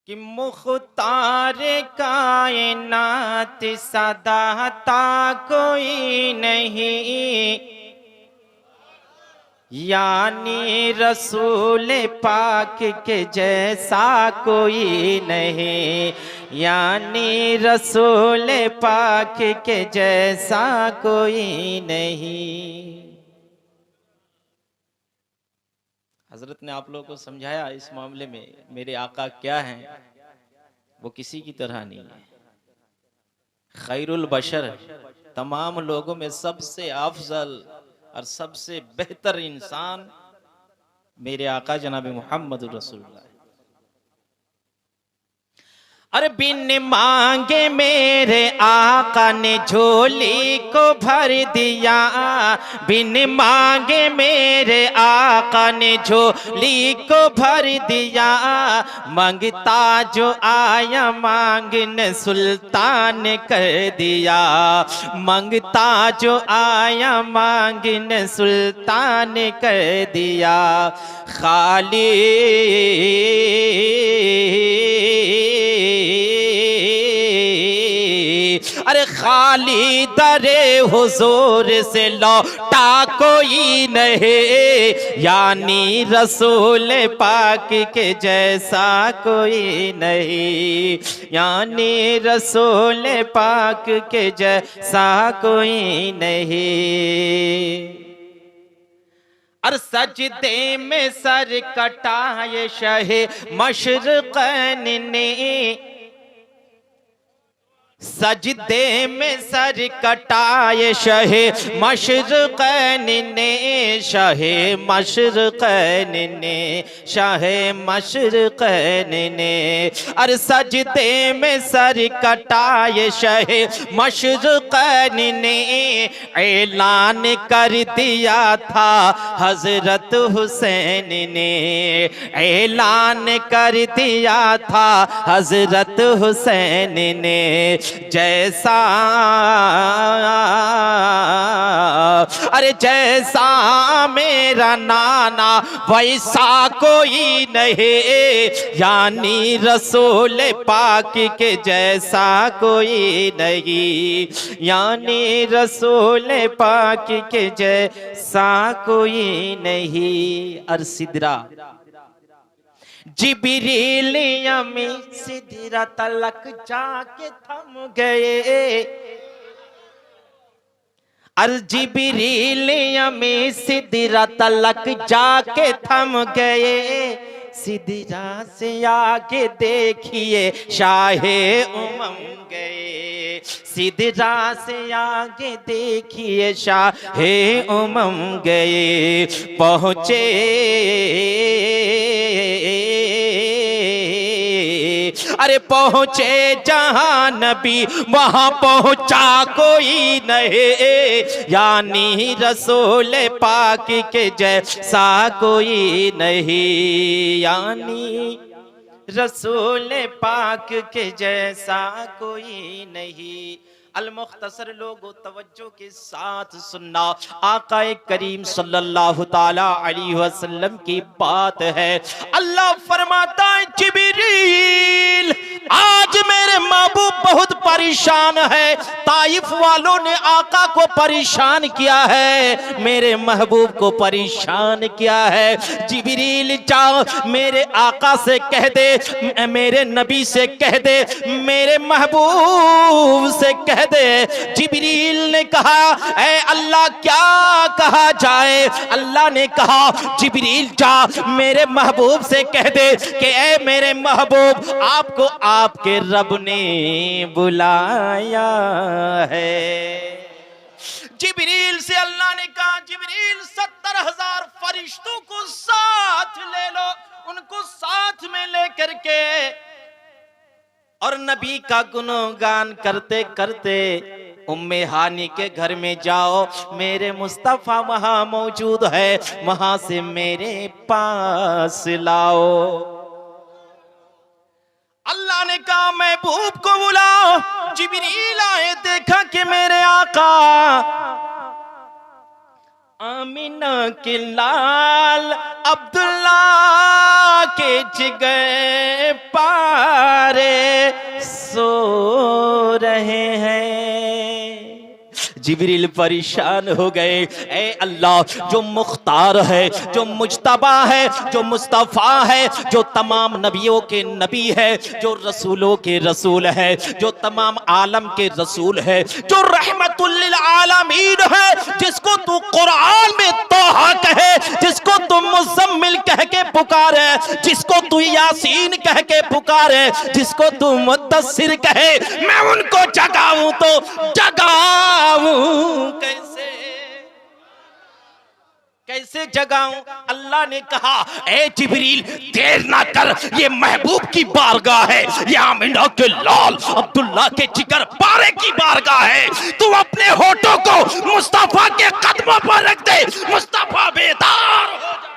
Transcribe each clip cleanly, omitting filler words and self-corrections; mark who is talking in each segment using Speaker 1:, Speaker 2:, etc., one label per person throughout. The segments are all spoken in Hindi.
Speaker 1: कि मुख्तार कायनात सदाता कोई नहीं, यानी रसूल पाक के जैसा कोई नहीं, यानी रसूल पाक के जैसा कोई नहीं। हजरत ने आप लोगों को समझाया इस मामले में मेरे आका क्या हैं, वो किसी की तरह नहीं है। खैरुल बशर, तमाम लोगों में सबसे अफजल और सबसे बेहतर इंसान मेरे आका जनाब मोहम्मद रसूलुल्लाह। अरे बिन मांगे मेरे आका ने झोली को भर दिया, बिन मांगे मेरे आका ने झोली को भर दिया। मांगता जो आया मांगने सुल्तान कर दिया, मांगता जो आया मांगने सुल्तान कर दिया। खाली अरे खाली दरे हुजूर से लौटा कोई नहीं, यानी रसूल पाक के जैसा कोई नहीं, यानी रसूल पाक के जैसा कोई नहीं। और सजदे में सर कटाए शहे मशरक़ैन ने, सजदे में सर कटाए शहे मशरक़ैन ने, शहे मशरक़ैन ने, शहे मशरक़ैन ने। अरे सजदे में सर कटाए शहे मशरक़ैन ने, ऐलान कर दिया था हजरत हुसैन ने, ऐलान कर दिया था हजरत हुसैन ने। जैसा अरे जैसा मेरा नाना वैसा कोई नहीं, यानी रसूल पाक के जैसा कोई नहीं, यानी रसूल पाक के जैसा कोई नहीं। और सिदरा जिब्रील यमी सिदरा तलक जाके थम गए, और जिब्रील यमी सिदरा तलक जाके थम गए। सिदरा से आगे देखिए शाहे उमम गए, सिदरा से आगे देखिए शाहे उमम गए। पहुँचे अरे पहुँचे जहाँ नबी वहाँ पहुँचा कोई नहीं, यानी रसूल पाक के जैसा कोई नहीं, यानी रसूल पाक के जैसा कोई नहीं। अल मुख्तसर लोगों तवज्जो के साथ सुनना, आकाए करीम सल्लल्लाहु ताला अलैहि वसल्लम की बात है। अल्लाह फरमाता है जिब्रील आज मेरे महबूब बहुत परेशान है, ताइफ वालों ने आका को परेशान किया है, मेरे महबूब को परेशान किया है। जिब्रील जाओ मेरे आका से कह दे, मेरे नबी से कह दे, मेरे महबूब से कह दे। जिब्रील ने कहा ऐ अल्लाह क्या कहा जाए? अल्लाह ने कहा जिब्रील जा मेरे महबूब से कह दे कि ऐ मेरे महबूब आपको आपके रब ने बुलाया है। जिब्रील से अल्लाह ने कहा जिब्रील 70,000 फरिश्तों को साथ ले लो, उनको साथ में लेकर के और नबी का गुणगान करते करते उम्मे हानी के घर में जाओ, मेरे मुस्तफा वहां मौजूद है, वहां से मेरे पास लाओ। अल्लाह ने कहा महबूब को बुलाओ। जिब्रील आए, देखा कि मेरे आका आमिना के लाल अब्दुल्ला के जिगर पास जिब्रील परेशान हो गए। ए अल्लाह, जो मुख्तार है, जो मुज्तबा है, जो मुस्तफा है, जो तमाम नबियों के नबी है, जो रसूलों के रसूल है, जो तमाम आलम के रसूल है, जो रहमतुल लिल आलमीन है, जिसको तू कुरान में तोहा कहे, जिसको तू मुज़म्मिल कह के पुकारे, जिसको तू यासीन कह के पुकारे, जिसको तू मुद्दस्सिर कहे, मैं उनको जगाऊं तो जगाऊं कैसे? कैसे जगाऊं? अल्लाह ने कहा, ए जिब्रील देर ना कर, ये महबूब की बारगाह है, ये आमिना के लाल अब्दुल्ला के जिगर पारे की बारगाह है। तू अपने होठों को मुस्तफा के कदमों पर रख दे, मुस्तफा बेदार हो जा।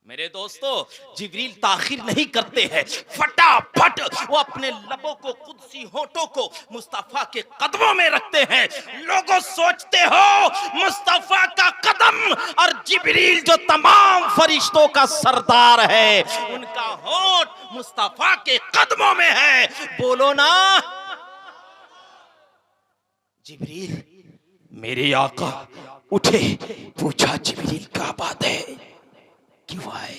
Speaker 1: मेरे दोस्तों, जिब्रील ताखिर नहीं करते हैं, फटाफट वो अपने लबों को, कुदसी होठों को मुस्तफा के कदमों में रखते हैं। लोगों सोचते हो मुस्तफा का कदम और जिब्रील जो तमाम फरिश्तों का सरदार है, उनका होठ मुस्तफा के कदमों में है। बोलो ना, जिब्रील मेरे आका उठे। पूछा, जिब्रील क्या बात है, क्यों आए?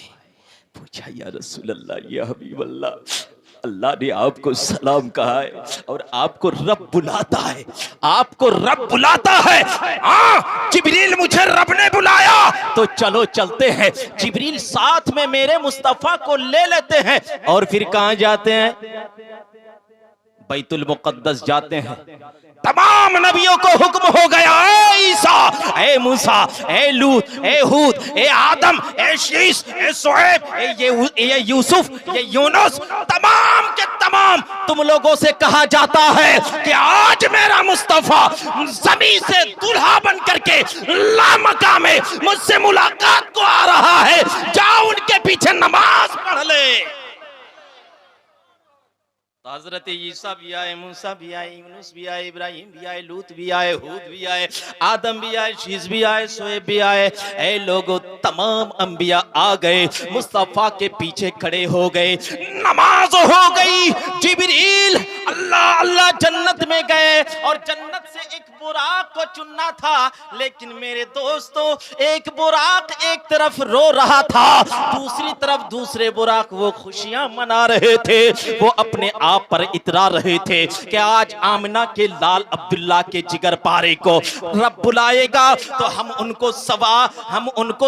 Speaker 1: पूछा, या रसूल अल्लाह, या हबीब अल्लाह, अल्लाह ने आपको सलाम कहा है और आपको रब बुलाता है, आपको रब बुलाता है। हाँ, जिब्रील मुझे रब ने बुलाया, तो चलो चलते हैं। जिब्रील साथ में मेरे मुस्तफा को ले लेते हैं और फिर कहां जाते हैं? बैतुल मुक़द्दस जाते हैं। तमाम नबियों को हुक्म हो गया, ए ईसा, ए मूसा, ए लूत, ए हूद, ए आदम, ए शीश, ए शुएब, ये यूसुफ, ये यूनुस, तमाम के तमाम तुम लोगों से कहा जाता है कि आज मेरा मुस्तफा ज़मीन से दूल्हा बन करके लामका में मुझसे मुलाकात को आ रहा है, जाओ उनके पीछे नमाज पढ़ ले। तो हजरत ईसा भी आए, मूसा भी आए, यूनुस भी आए, इब्राहिम भी आए, लूत भी आए, हूद भी आए, आदम भी आए, शीश भी आए, शुएब भी आए। ऐ लोगों, तमाम अंबिया आ गए, मुस्तफा के पीछे खड़े हो गए, नमाज हो गई। जिब्रील अल्लाह अल्लाह जन्नत में गए और जन्नत से एक बुराक को चुनना था, लेकिन मेरे दोस्तों, एक बुराक एक तरफ रो रहा था, दूसरी तरफ दूसरे बुराक वो खुशियां मना रहे थे, वो अपने आप पर इतरा रहे थे कि आज आमिना के लाल अब्दुल्ला के जिगर पारे को रब बुलाएगा तो हम उनको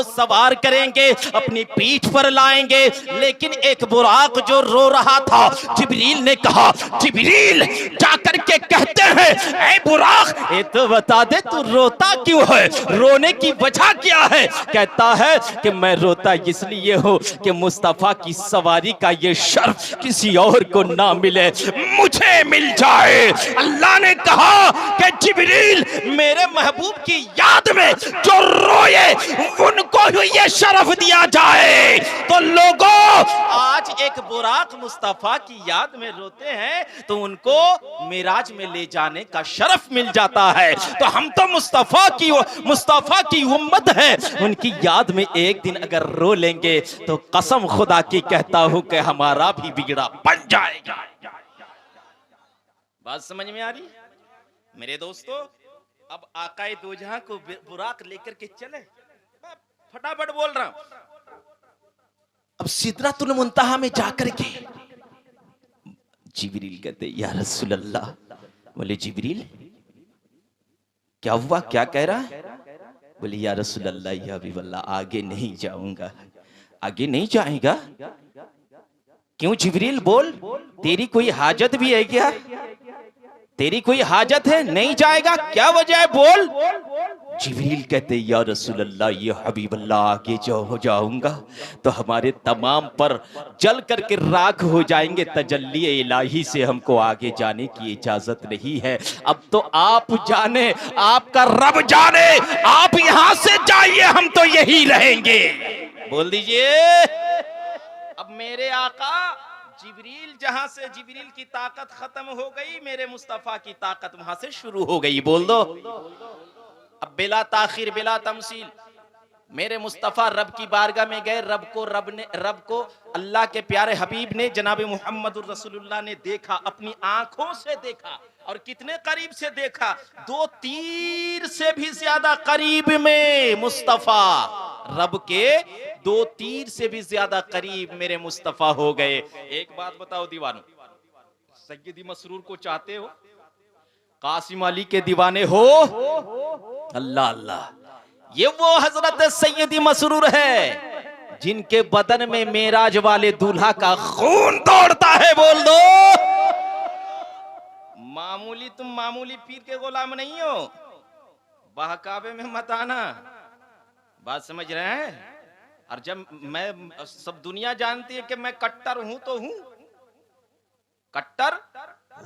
Speaker 1: सवार करेंगे, अपनी पीठ पर लाएंगे। लेकिन एक बुराक जो रो रहा था, जिब्रील ने कहा, जिब्रील जाकर के कहते हैं, ऐ बुराक, ये तो बता दे तू रोता क्यों है, रोने की वजह क्या है? कहता है कि मैं रोता इसलिए हूं कि मुस्तफा की सवारी का ये शर्फ किसी और को ना मिले, मुझे मिल जाए। अल्लाह ने कहा कि जिब्रील मेरे महबूब की याद में जो रोए उनको ये शर्फ दिया जाए। तो लोगों, आज एक बुराक मुस्तफा की याद में रोते हैं तो उनको मिराज में ले जाने का शर्फ मिल जाता है। तो हम तो मुस्तफा की उम्मत है, उनकी याद में एक दिन अगर रो लेंगे तो कसम खुदा की कहता हूं कि हमारा भी बिगड़ा बन जाएगा। बात समझ में आ रही मेरे दोस्तों? अब आकाए दो जहां को बुराक लेकर के चले, फटाफट बोल रहा हूं। अब सिदरतुल मुंतहा में जाकर के जिब्रील कहते, या रसूल अल्लाह। बोले, जिब्रील क्या हुआ, क्या कह रहा है? बोले, या रसूल अल्लाह, या हबीब अल्लाह, आगे नहीं जाऊंगा। आगे नहीं जाएगा? क्यों जिब्रील? बोल, तेरी कोई हाजत भी है क्या? तेरी कोई हाजत है? नहीं जाएगा, क्या वजह है? बोल। जिब्रील कहते, या रसूल अल्लाह, ये हबीब अल्लाह, आगे हो जाऊंगा तो हमारे तमाम पर जल करके राख हो जाएंगे, तजल्ली इलाही से हमको आगे जाने की इजाजत नहीं है। अब तो आप जाने, आपका रब जाने, आप यहां से जाइए, हम तो यही रहेंगे। बोल दीजिए। अब मेरे आका जिब्रील, जहां से जिब्रील की ताकत खत्म हो गई, मेरे मुस्तफा की ताकत वहां से शुरू हो गई। बोल दो। अब बिला ताखिर, बिला तमसील, मेरे मुस्तफा रब की बारगाह में गए। रब को अल्लाह के प्यारे हबीब ने, जनाब मुहम्मदुर रसूलुल्लाह ने देखा, अपनी आंखों से देखा, और कितने करीब से देखा, 2 तीर से भी ज्यादा करीब में मुस्तफा, रब के 2 तीर से भी ज्यादा करीब मेरे मुस्तफा हो गए। एक बात बताओ दीवानों, सैयदी मसरूर को चाहते हो, कासिम अली के दीवाने हो? अल्लाह अल्लाह, ये वो हजरत सैयदी मसरूर है जिनके बदन में मेराज वाले दूल्हा का खून दौड़ता है। बोल दो, मामूली, तुम मामूली पीर के गुलाम नहीं हो, बहकावे में मत आना। बात समझ रहे हैं? और जब मैं, सब दुनिया जानती है कि मैं कट्टर हूं तो हूं, कट्टर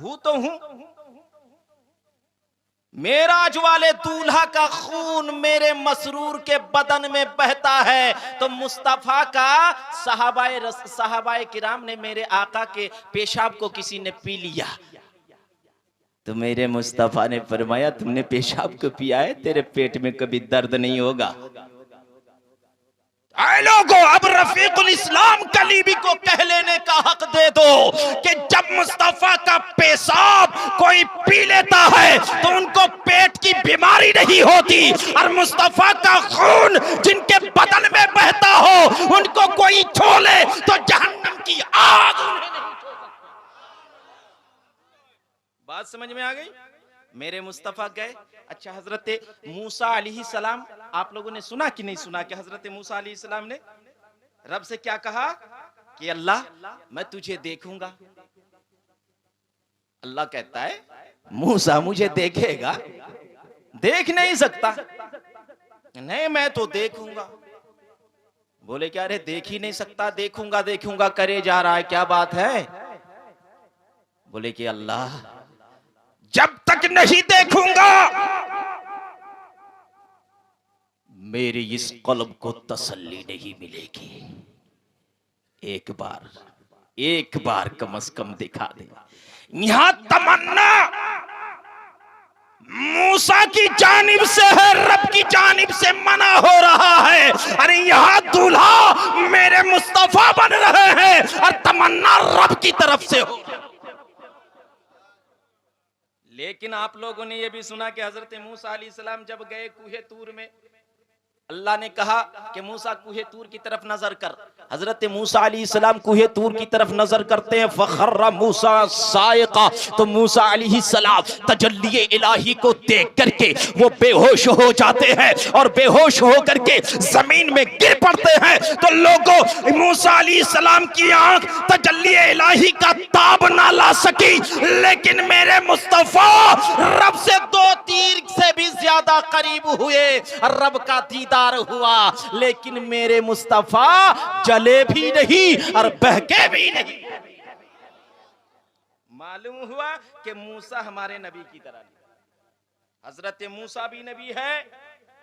Speaker 1: हूं तो हूं। मेराज वाले दूल्हा का खून मेरे मसरूर के बदन में बहता है, तो मुस्तफा का सहाबाए किराम ने मेरे आका के पेशाब को किसी ने पी लिया, तो मेरे मुस्तफा ने फरमाया तुमने पेशाब को पिया है, तेरे पेट में कभी दर्द नहीं होगा। ऐ लोगों, अब रफीकुल इस्लाम कलीबी को कह लेने का हक दे दो कि जब मुस्तफा का पेशाब कोई पी लेता है तो उनको पेट की बीमारी नहीं होती, और मुस्तफा का खून जिनके बदन में बहता हो उनको कोई छू ले तो जहन्नम की आग उन्हें नहीं छू सकती। बात समझ में आ गई? मेरे मुस्तफा गए। अच्छा, हजरत मूसा अलैहि सलाम, आप लोगों ने सुना कि नहीं सुना कि हजरत मूसा अलैहि सलाम ने रब से क्या कहा कि अल्लाह मैं तुझे देखूंगा। अल्लाह कहता है मूसा मुझे देखेगा? देख नहीं सकता। नहीं, मैं तो देखूंगा। बोले क्या? अरे देख ही नहीं सकता, देखूंगा देखूंगा करे जा रहा है, क्या बात है? बोले कि अल्लाह जब तक नहीं देखूंगा मेरे इस कल्ब को तसल्ली नहीं मिलेगी। एक बार कम से कम दिखा दे। यहां तमन्ना मूसा की जानिब से है, रब की जानिब से मना हो रहा है। अरे यहां दूल्हा मेरे मुस्तफा बन रहे हैं और तमन्ना रब की तरफ से हो। लेकिन आप लोगों ने यह भी सुना कि हजरत मूसा अलैहिस्सलाम जब गए कूहे तूर में, अल्लाह ने कहा कि मूसा कूहे तूर की तरफ नजर कर। हजरत मूसा अलैहिस्सलाम कूहे तूर की तरफ नजर करते हैं, फखर्रा मूसा साइका, तो मूसा अलैहिस्सलाम तजल्ली इलाही को देख करके वो बेहोश हो जाते हैं और बेहोश हो करके जमीन में गिर पड़ते हैं। तो लोगों, मूसा अलैहिस्सलाम की आंख तजल्ली इलाही का ताब ना ला सकी, लेकिन मेरे मुस्तफा रब से 2 तीर से भी ज्यादा करीब हुए और रब का दीदार हुआ, लेकिन मेरे मुस्तफा जले भी नहीं और बहके भी नहीं। मालूम हुआ कि मूसा हमारे नबी की तरह नहीं। हजरत मूसा भी नबी है,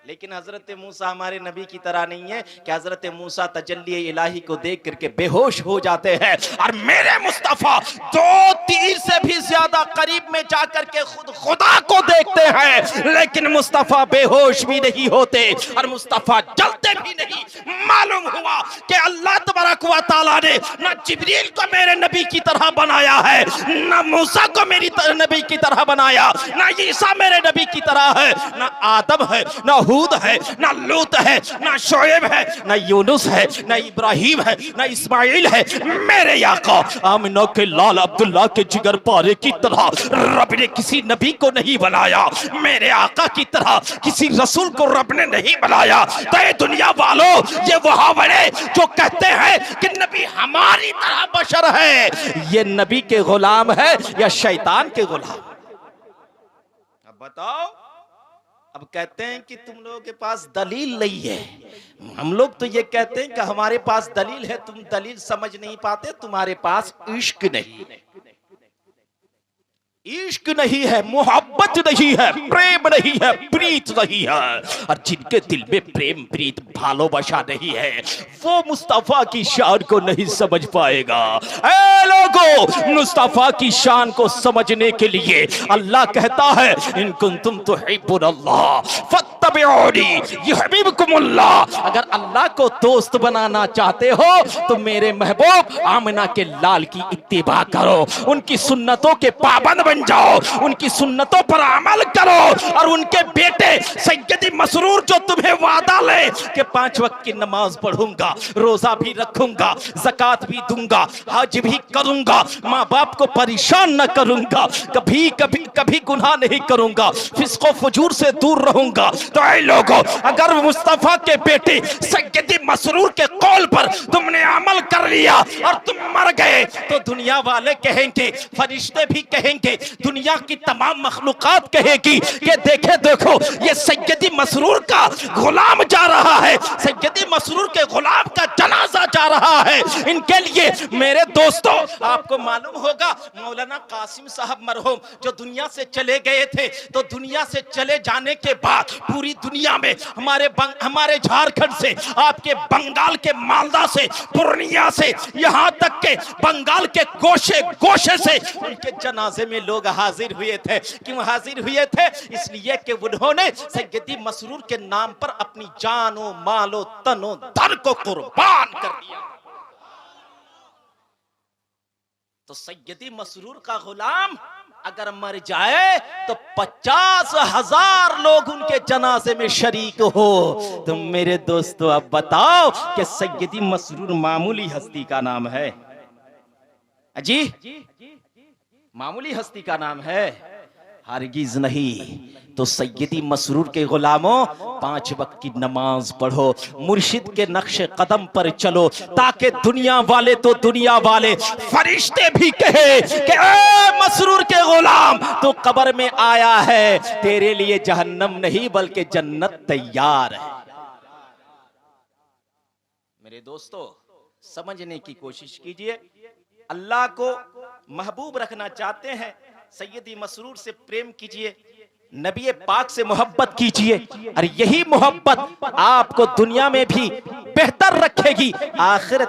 Speaker 1: लेकिन हजरत मूसा हमारे नबी की तरह नहीं है कि हजरत मूसा तजल्ली इलाही को देख करके बेहोश हो जाते हैं, और मेरे मुस्तफा 2 तीर से भी ज्यादा करीब में जाकर के खुद खुदा को देखते हैं, लेकिन मुस्तफा बेहोश भी नहीं होते और मुस्तफा जलते भी नहीं। मालूम हुआ कि अल्लाह तबारक व तआला ने न जिब्रील को मेरे नबी की तरह बनाया है, न मूसा को मेरी नबी की तरह बनाया, न ईसा मेरे नबी की तरह है, न आदम है, न हूद है, ना लूत है, ना शोएब है, ना यूनुस है, ना इब्राहिम है, ना इस्माइल है। मेरे आका आमिना के लाल अब्दुल्ला के जिगर पारे की तरह रब ने किसी नबी को नहीं बनाया, मेरे आका की तरह किसी रसूल को रब ने नहीं बनाया। तो ये दुनिया वालों, ये वहां बड़े जो कहते हैं कि नबी हमारी तरह बशर है, ये नबी के गुलाम है या शैतान के गुलाम? अब बताओ। अब कहते हैं कि तुम लोगों के पास दलील नहीं है। हम लोग तो ये कहते हैं कि हमारे पास दलील है, तुम दलील समझ नहीं पाते, तुम्हारे पास इश्क नहीं है। इश्क नहीं है, मोहब्बत नहीं है, प्रेम नहीं है, प्रीत नहीं है, और जिनके दिल में प्रेम प्रीत भालोबाशा नहीं है वो मुस्तफा की शान को नहीं समझ पाएगा। ऐ लोगों, लोगों, मुस्तफा की शान को समझने के लिए अल्लाह कहता है इन कुंतुम तुहिब्बुनल्लाह फत्तबिऊनी युहिब्बुकुमुल्लाह। अगर अल्लाह को दोस्त बनाना चाहते हो तो मेरे महबूब आमिना के लाल की इत्तिबा करो, उनकी सुन्नतों के पाबंद बन जाओ, उनकी सुन्नतों पर अमल करो। और उनके बेटे सैयदी मसरूर जो तुम्हें वादा ले कि 5 वक्त की नमाज पढ़ूंगा, रोजा भी रखूंगा, ज़कात भी दूंगा, हज भी करूंगा, माँ बाप को परेशान न करूंगा, कभी कभी कभी गुनाह नहीं करूंगा, फिस्को फजूर से दूर रहूंगा। तो ऐ लोगों, अगर मुस्तफा के बेटे सैयदी मसरूर के कौल पर तुमने अमल कर लिया और तुम मर गए तो दुनिया वाले कहेंगे, फरिश्ते भी कहेंगे, दुनिया की तमाम मखलूकात कहेगी कि देखे देखो ये सैयदी मसरूर का गुलाम जा रहा है, सैयदी मसरूर के गुलाम का जनाजा जा रहा है। इनके लिए मेरे दोस्तों, आपको मालूम होगा मौलाना कासिम साहब मरहूम जो दुनिया से चले गए थे, तो दुनिया से चले जाने के बाद पूरी दुनिया में हमारे झारखंड से, आपके बंगाल के मालदा से, पूर्णिया से, यहाँ तक के बंगाल के गोशे गोशे से उनके जनाजे में लोग हाजिर हुए थे। क्यों हाजिर हुए थे? इसलिए कि उन्होंने सैयदी मसरूर के नाम पर अपनी जानो मालो तनो धन को कुर्बान कर दिया। तो सैयदी मसरूर का गुलाम अगर मर जाए तो 50,000 लोग उनके जनाजे में शरीक हो। तो मेरे दोस्तों अब बताओ कि सैयदी मसरूर मामूली हस्ती का नाम है? जी मामूली हस्ती का नाम है? हरगिज नहीं। तो सैयदी मसरूर के गुलामों, 5 वक्त की नमाज पढ़ो, मुर्शिद के नक्शे कदम पर चलो, ताकि दुनिया वाले तो दुनिया वाले, फरिश्ते भी कहे कि ए मसरूर के गुलाम तो कब्र में आया है, तेरे लिए जहन्नम नहीं बल्कि जन्नत तैयार है। मेरे दोस्तों समझने की कोशिश कीजिए, अल्लाह को महबूब रखना चाहते हैं, सैयदी मसरूर से प्रेम कीजिए, नबी पाक से मोहब्बत कीजिए, और यही मोहब्बत आपको दुनिया में भी बेहतर रखेगी, आखिरत